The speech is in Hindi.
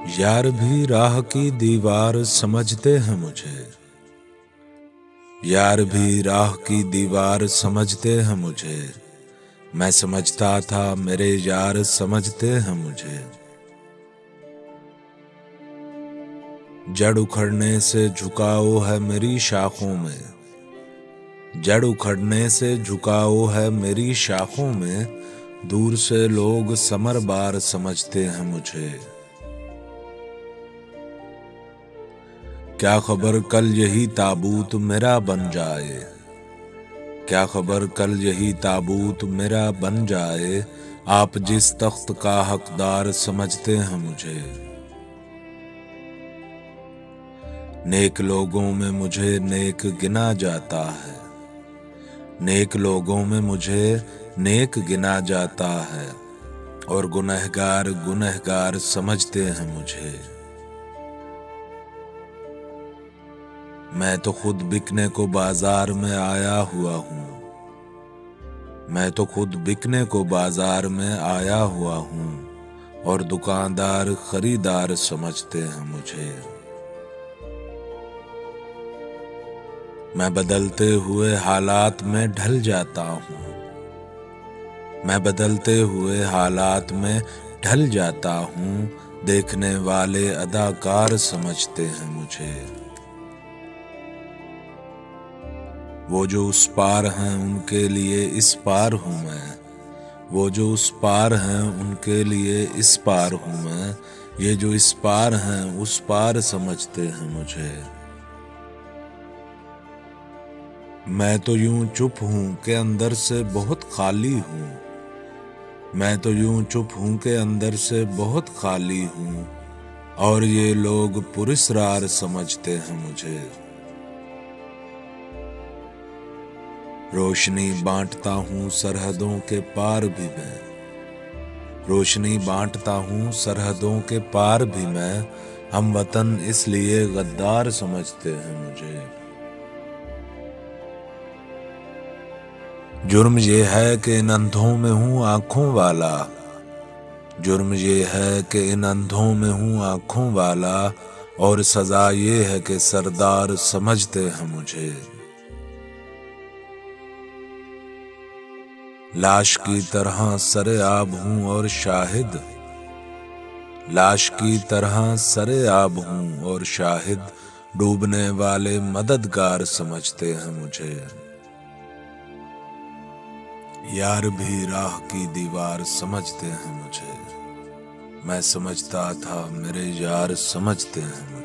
यार भी राह की दीवार समझते हैं मुझे। यार भी राह की दीवार समझते हैं मुझे। मैं समझता था मेरे यार समझते हैं मुझे। जड़ उखड़ने से झुकाओ है मेरी शाखों में। जड़ उखड़ने से झुकाओ है मेरी शाखों में। दूर से लोग समर बार समझते हैं मुझे। क्या खबर कल यही ताबूत मेरा बन जाए। क्या खबर कल यही ताबूत मेरा बन जाए। आप जिस तख्त का हकदार समझते हैं मुझे। नेक लोगों में मुझे नेक गिना जाता है। नेक लोगों में मुझे नेक गिना जाता है। और गुनहगार गुनहगार समझते हैं मुझे। मैं तो खुद बिकने को बाजार में आया हुआ हूँ। मैं तो खुद बिकने को बाजार में आया हुआ हूँ। और दुकानदार खरीदार समझते हैं मुझे। मैं बदलते हुए हालात में ढल जाता हूँ। मैं बदलते हुए हालात में ढल जाता हूँ। देखने वाले अदाकार समझते हैं मुझे। वो जो उस पार हैं उनके लिए इस पार हूँ मैं। वो जो उस पार हैं उनके लिए इस पार हूँ मैं। ये जो इस पार हैं उस पार समझते हैं मुझे। मैं तो यूं चुप हूँ कि अंदर से बहुत खाली हूँ। मैं तो यूं चुप हूँ कि अंदर से बहुत खाली हूँ। और ये लोग पुरस्कार समझते हैं मुझे। रोशनी बांटता हूँ सरहदों के पार भी मैं। रोशनी बांटता हूँ सरहदों के पार भी मैं। हम वतन इसलिए गद्दार समझते हैं मुझे। जुर्म ये है कि इन अंधों में हूँ आंखों वाला। जुर्म ये है कि इन अंधों में हूँ आंखों वाला। और सजा ये है कि सरदार समझते हैं मुझे। लाश की तरह सरेआब हूँ और शाहिद। लाश की तरह सरेआब हूँ और शाहिद। डूबने वाले मददगार समझते हैं मुझे। यार भी राह की दीवार समझते हैं मुझे। मैं समझता था मेरे यार समझते हैं मुझे।